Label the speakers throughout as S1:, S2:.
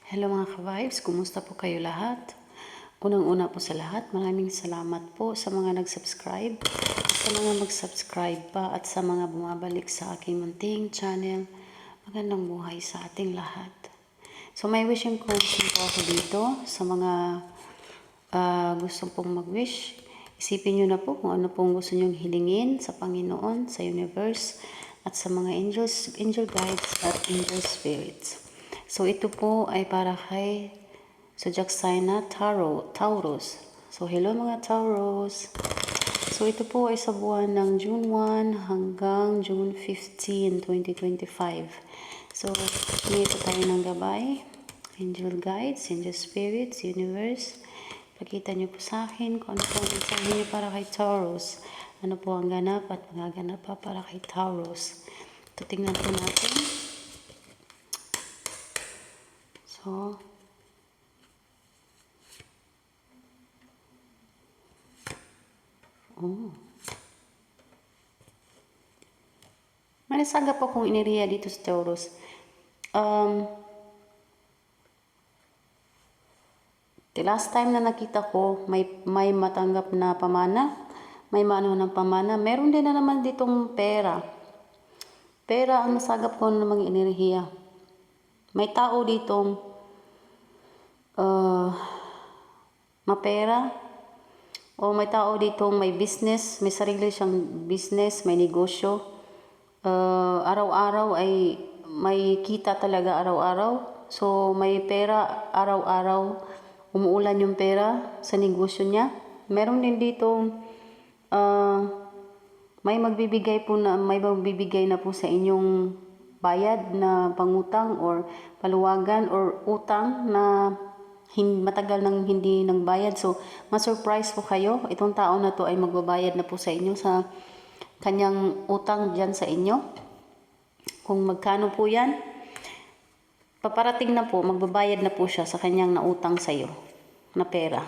S1: Hello mga ka-vibes, kumusta po kayo lahat? Unang-una po sa lahat, maraming salamat po sa mga nag-subscribe, sa mga mag-subscribe pa at sa mga bumabalik sa aking munting channel. Magandang buhay sa ating lahat. So may wishing question po ako dito sa mga gusto pong mag-wish. Isipin nyo na po kung ano pong gusto nyong hilingin sa Panginoon, sa universe, at sa mga angel guides at angel spirits. So ito po ay para kay zodiac sign na Taurus. So hello mga Taurus. So ito po ay sa buwan ng June 1 hanggang June 15, 2025. So hingi po tayo ng gabay. Angel guides, angel spirits, universe. Pakita niyo po sa akin kung ano po ang mensahe niyo para kay Taurus. Ano po ang ganap at magaganap pa para kay Taurus. Ito tingnan po natin. So, manasaga po kung iniriya dito sa Taurus. The last time na nakita ko, may matanggap na pamana, may maano ng pamana. Meron din na naman ditong pera. Pera ang nasagap ko ng mga enerhiya. May tao ditong mapera, o may tao ditong may business, may sarili siyang business, may negosyo. Araw-araw ay may kita talaga araw-araw. So may pera araw-araw, umuulan yung pera sa negosyo niya. Meron din ditong may magbibigay na po sa inyong bayad na pangutang or paluwagan or utang na matagal nang hindi nang bayad. So ma-surprise po kayo, itong tao na to ay magbabayad na po sa inyo sa kanyang utang dyan sa inyo. Kung magkano po yan, paparating na po, magbabayad na po siya sa kanyang nautang sa iyo na pera.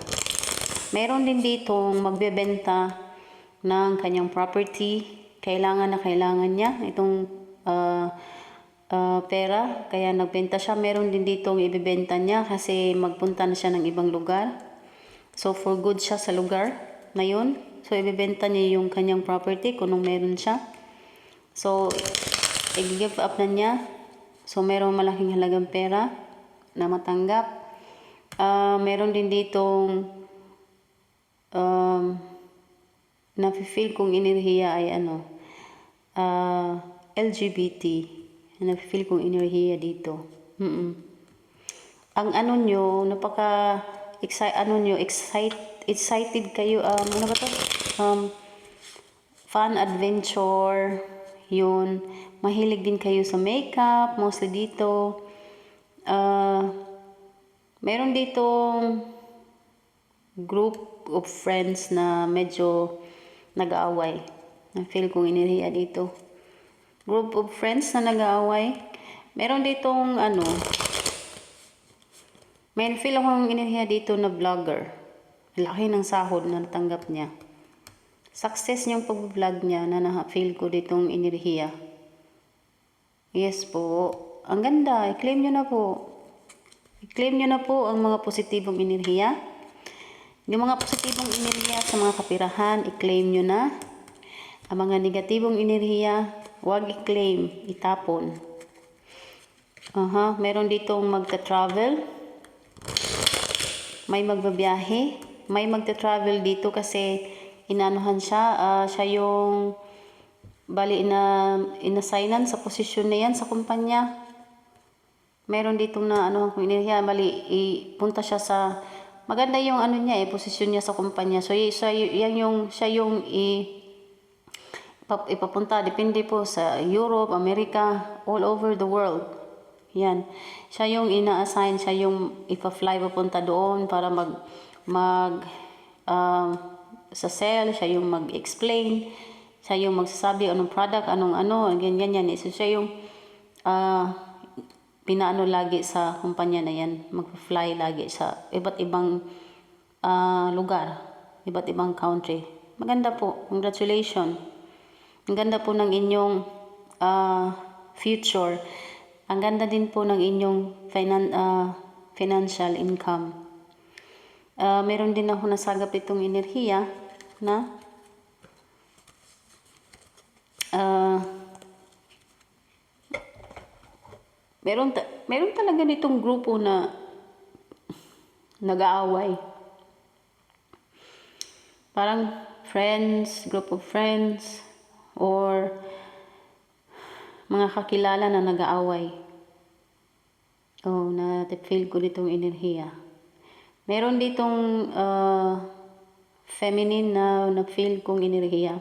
S1: Meron din ditong magbebenta ng kanyang property. Kailangan niya itong pera, kaya nagbenta siya. Meron din ditong ibebenta niya kasi magpunta na siya ng ibang lugar. So for good siya sa lugar na yun. So ibebenta niya yung kanyang property kung meron siya. So i-give up na niya. So merong malaking halagang pera na matanggap. Meron din ditong nafe-feel kong enerhiya ay LGBT. Nafe-feel kong enerhiya dito. Ang nyo, excited kayo, ano ba to? Fun, adventure, yun. Mahilig din kayo sa makeup, mostly dito. Meron ditong group of friends na medyo nag-aaway. Na-feel kong enerhiya dito. Group of friends na nag-aaway. Meron ditong may feel akong enerhiya dito na vlogger. Laki ng sahod na natanggap niya. Success niyang pag-vlog niya na na-feel ko ditong enerhiya. Yes po. Ang ganda. I-claim niyo na po. I-claim niyo na po ang mga positibong enerhiya. Yung mga positibong enerhiya sa mga kapirahan, i-claim niyo na. Ang mga negatibong enerhiya, huwag i-claim, itapon. Meron ditong magta-travel. May magbabiyahe. May magta-travel dito kasi inanuhan siya. Siya yung inassignan sa posisyon na yan sa kumpanya. Meron ditong na kung enerhiya, punta siya sa maganda yung niya posisyon niya sa kumpanya. So siya yung ipapunta, depende po sa Europe, America, all over the world. Yan. Siya yung ina-assign, siya yung ipa-fly papunta doon para sa sale, siya yung mag-explain, siya yung magsasabi anong product, ganyan. So siya yung pinaano lagi sa kumpanya na yan, mag-fly lagi sa iba't ibang lugar, iba't ibang country. Maganda po, congratulations. Ang ganda po ng inyong future. Ang ganda din po ng inyong financial income. Meron din ako nasagap itong enerhiya na meron talaga nitong grupo na nag-aaway. Parang group of friends, or mga kakilala na nag-aaway. Na-feel ko ditong enerhiya. Meron ditong feminine na na-feel kong enerhiya.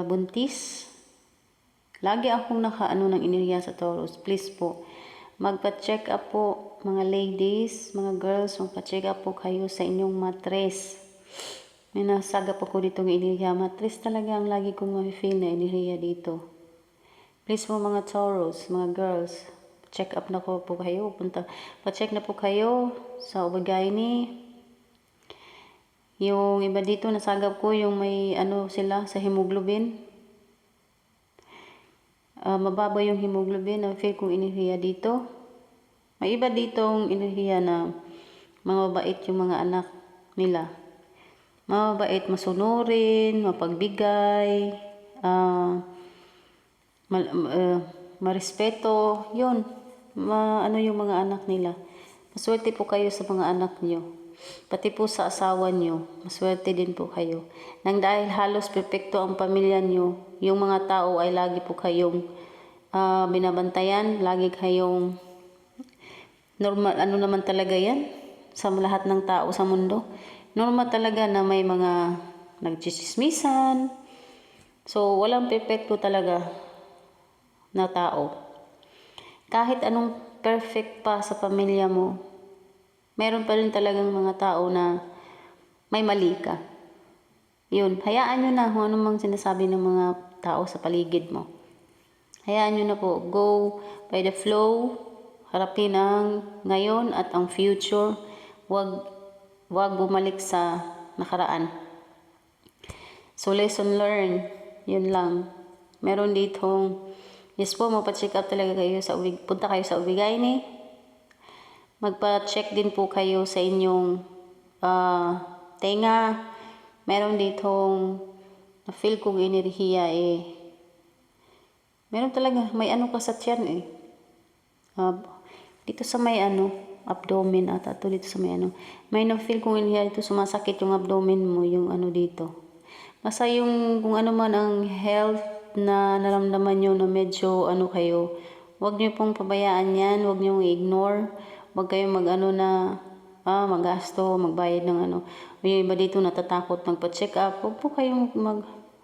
S1: Buntis. Lagi akong nakaano ng enerhiya sa Taurus. Please po, magpa-check up po mga ladies, mga girls, magpa-check up po kayo sa inyong mattress. May nasagap ako dito ng enerhiya. Mattress talaga ang lagi kong ma-feel na enerhiya dito. Please po mga Taurus, mga girls, check up na po kayo. Pa-check na po kayo sa Ubagayni. Yung iba dito nasagap ko yung may sila sa hemoglobin. Mababa yung hemoglobin. Na-feel kong enerhiya dito. May iba ditong enerhiya na mababait yung mga anak nila. Mababait, masunurin, mapagbigay, marespeto, yun. Yung mga anak nila. Maswerte po kayo sa mga anak nyo. Pati po sa asawa nyo, maswerte din po kayo. Nang dahil halos perfecto ang pamilya nyo, yung mga tao ay lagi po kayong binabantayan, lagi kayong normal, naman talaga yan sa lahat ng tao sa mundo. Normal talaga na may mga nagchismismisan. So, walang perfecto talaga na tao. Kahit anong perfect pa sa pamilya mo, meron pa rin talagang mga tao na may mali ka. Yun, hayaan nyo na kung anong sinasabi ng mga tao sa paligid mo. Hayaan nyo na po. Go by the flow. Harapin ang ngayon at ang future. Wag bumalik sa nakaraan. So, lesson learned. Yun lang. Meron ditong, yes po, magpa-check up talaga kayo punta kayo sa Ubigayni. Magpa-check din po kayo sa inyong tenga. Meron ditong na-feel kong enerhiya meron talaga, may ka sa tiyan dito sa may abdomen ata to, dito sa may may na-feel kong enerhiya dito, sumasakit yung abdomen mo, yung dito. Basta yung kung ano man ang health na naramdaman nyo na medyo kayo, huwag nyo pong pabayaan yan, huwag nyo i-ignore, huwag kayong magasto, magbayad ng yung iba dito natatakot magpa-check up, huwag po kayong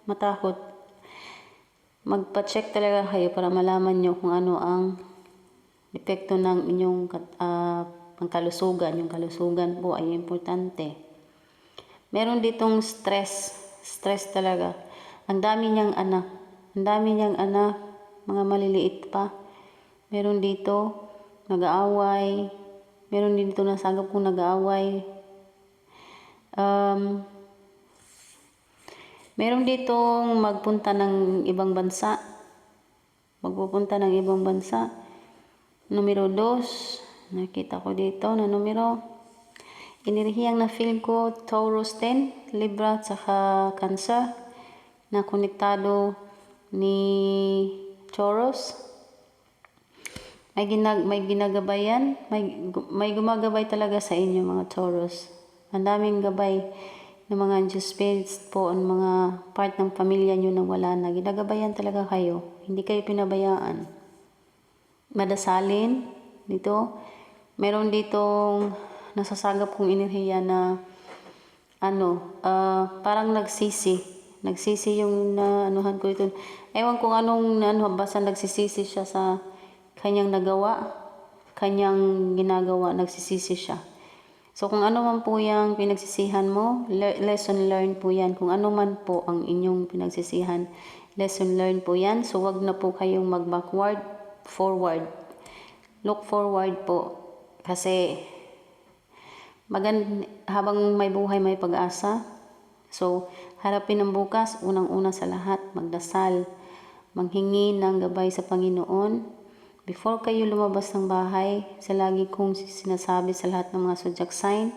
S1: matakot. Magpa-check talaga kayo para malaman nyo kung ano ang epekto ng inyong pangkalusugan. Yung kalusugan po ay importante. Meron ditong stress talaga. Ang dami niyang anak, mga maliliit pa. Meron dito nag-aaway. Meron dito nasagap kong nag-aaway. Meron ditong magpunta ng ibang bansa. Magpupunta ng ibang bansa. Numero 2. Nakita ko dito na numero. Enerhiyang na-feel ko, Taurus 10, Libra, tsaka Cancer. Na konektado ni Taurus. May ginagabayan. May gumagabay talaga sa inyo mga Taurus. Ang daming gabay ng mga angel spirits po, ang mga part ng pamilya nyo na wala na. Ginagabayan talaga kayo. Hindi kayo pinabayaan. Madasalin dito. Meron ditong nasasagap kong enerhiya na parang nagsisi yung anuhan ko ito. Ewan kung anong basta nagsisisi siya sa kanyang ginagawa, nagsisisi siya. So, kung ano man po yung pinagsisihan mo, lesson learned po yan. Kung ano man po ang inyong pinagsisihan, lesson learned po yan. So, wag na po kayong mag-backward, forward. Look forward po. Kasi, habang may buhay, may pag-asa. So, harapin ang bukas, unang-una sa lahat, magdasal, manghingi ng gabay sa Panginoon, Before kayo lumabas ng bahay, sa lagi kong sinasabi sa lahat ng mga zodiac sign,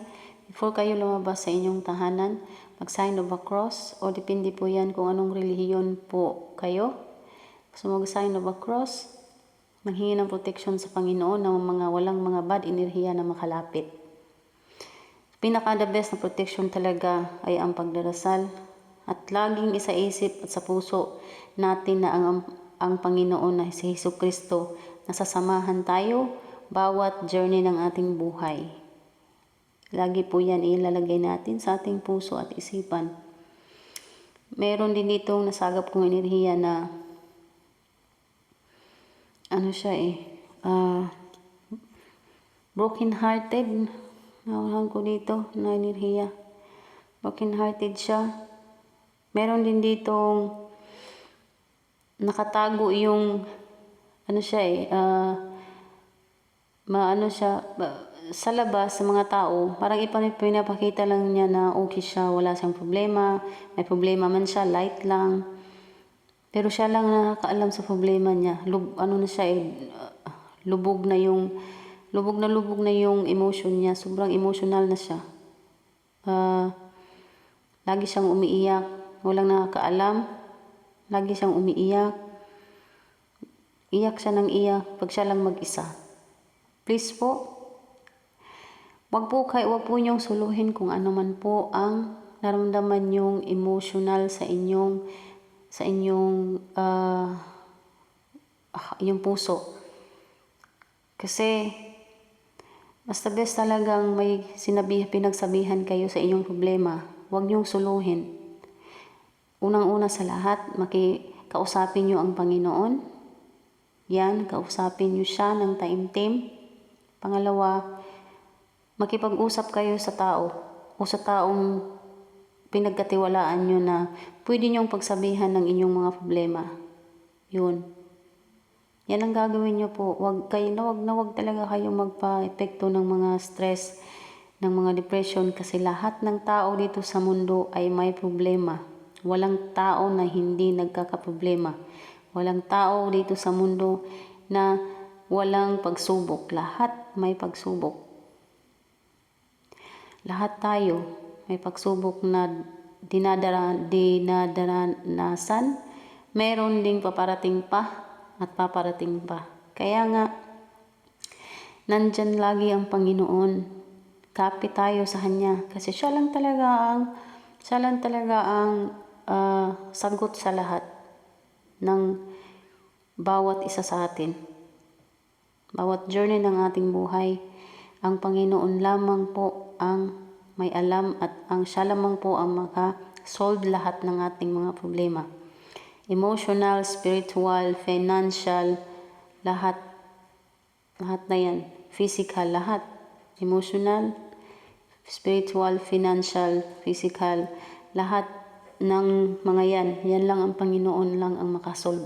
S1: before kayo lumabas sa inyong tahanan, mag-sign of a cross, o depende po yan kung anong relihiyon po kayo. So mag-sign of a cross, maghingi ng protection sa Panginoon ng mga walang mga bad enerhiya na makalapit. Pinaka the best na protection talaga ay ang pagdarasal at laging isaisip at sa puso natin na ang Panginoon na si Jesucristo nasasamahan tayo bawat journey ng ating buhay. Lagi po yan ilalagay natin sa ating puso at isipan. Meron din ditong nasagap kong enerhiya na broken hearted. Nawahan ko dito na enerhiya. Broken hearted siya. Meron din ditong nakatago yung sa labas sa mga tao, parang pinapakita lang niya na okay siya, wala siyang problema, may problema man siya, light lang. Pero siya lang nakakaalam sa problema niya. Lubog na yung emotion niya, sobrang emotional na siya. Lagi siyang umiiyak, walang nakakaalam, lagi siyang umiiyak. Iyak siya ng iyak pag siya lang mag-isa. Please po, wag po niyong suluhin kung ano man po ang naramdaman yung emotional sa inyong yung puso. Kasi basta best talagang may pinagsabihan kayo sa inyong problema, wag niyong suluhin. Unang-una sa lahat, kausapin niyo ang Panginoon. Yan, kausapin niyo siya ng taimtim. Pangalawa, makipag-usap kayo sa tao o sa taong pinagkatiwalaan niyo na pwede niyong pagsabihan ng inyong mga problema. Yun. Yan ang gagawin niyo po. Wag talaga kayo magpa-epekto ng mga stress, ng mga depression kasi lahat ng tao dito sa mundo ay may problema. Walang tao na hindi nagkakaproblema. Walang tao dito sa mundo na walang pagsubok. Lahat may pagsubok. Lahat tayo may pagsubok na dinadanasan. Meron ding paparating pa at paparating pa. Kaya nga, nandyan lagi ang Panginoon. Kapit tayo sa Kanya. Kasi siya lang talaga ang sagot sa lahat ng bawat isa sa atin. Bawat journey ng ating buhay, ang Panginoon lamang po ang may alam at siya lamang po ang maka-solve lahat ng ating mga problema. Emotional, spiritual, financial, lahat na yan. Physical, lahat. Emotional, spiritual, financial, physical, lahat ng mga yan lang ang Panginoon lang ang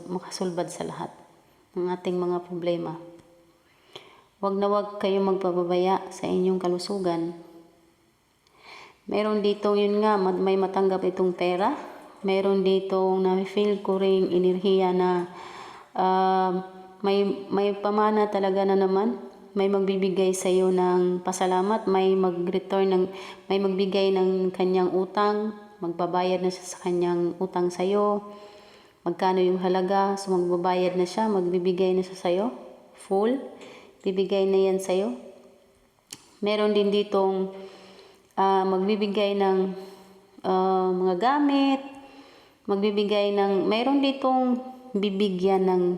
S1: makasolbad sa lahat ng ating mga problema. Wag na wag kayo magpababaya sa inyong kalusugan. Meron dito yun nga, may matanggap itong pera. Meron dito na-feel ko ring enerhiya na may pamana talaga na naman. May magbibigay sa iyo ng pasalamat, may magbigay ng kanyang utang, magbabayad na siya sa kanyang utang sa iyo. Magkano yung halaga, so magbabayad na siya, magbibigay na siya sa iyo, full, bibigay na yan sa iyo. Meron din ditong magbibigay ng mga gamit, meron ditong bibigyan ng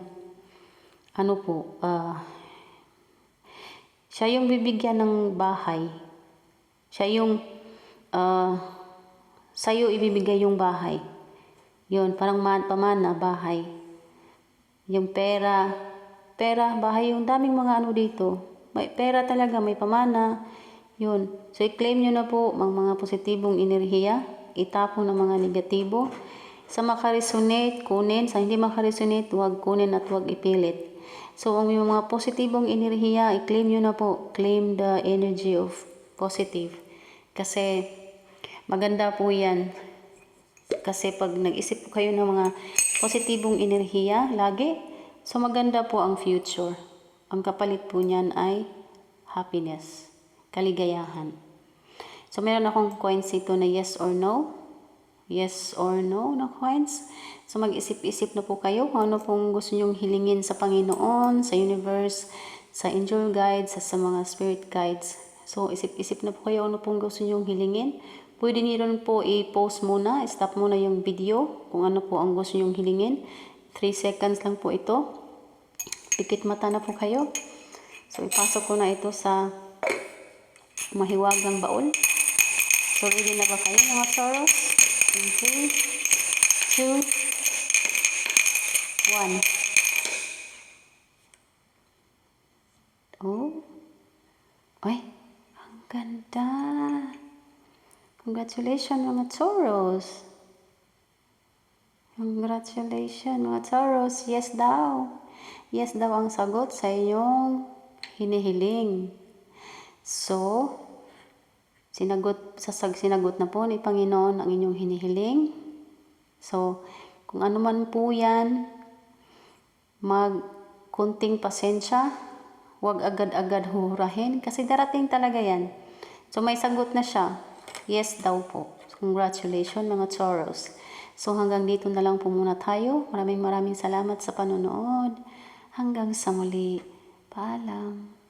S1: siya yung bibigyan ng bahay. Siya yung sa'yo ibibigay yung bahay. Yun, parang pamana, bahay. Yung pera, bahay, yung daming mga dito. May pera talaga, may pamana. Yun. So, i-claim nyo na po mga positibong enerhiya. Itapon ng mga negatibo. Sa makaresonate, kunin. Sa hindi makaresonate, huwag kunin at huwag ipilit. So, ang mga positibong enerhiya, i-claim nyo na po. Claim the energy of positive. Kasi, maganda po yan. Kasi pag nag-isip kayo ng mga positibong enerhiya, lagi, so maganda po ang future. ang kapalit po niyan ay happiness, kaligayahan. So, meron akong coins ito na yes or no. Yes or no na coins. So, mag-isip-isip na po kayo kung ano pong gusto nyong hilingin sa Panginoon, sa universe, sa angel guides, sa mga spirit guides. So, isip-isip na po kayo ano pong gusto nyong hilingin. Pwede niyo rin po i-pause muna, stop muna yung video kung ano po ang gusto nyong hilingin. 3 seconds lang po ito. Pikit mata na po kayo. So, ipasok ko na ito sa mahiwagang baul. So, ready na ba kayo mga Taurus? In 3, 2, 1. Oh. Ay, ang ganda. Congratulations mga Taurus. Congratulations mga Taurus. Yes daw. Yes daw ang sagot sa inyong hinihiling. So, sinagot na po ni Panginoon ang inyong hinihiling. So, kung ano man po yan, kunting pasensya, huwag agad-agad hurahin kasi darating talaga yan. So, may sagot na siya. Yes daw po. Congratulations mga Taurus. So, hanggang dito na lang po muna tayo. Maraming salamat sa panonood. Hanggang sa muli. Paalam.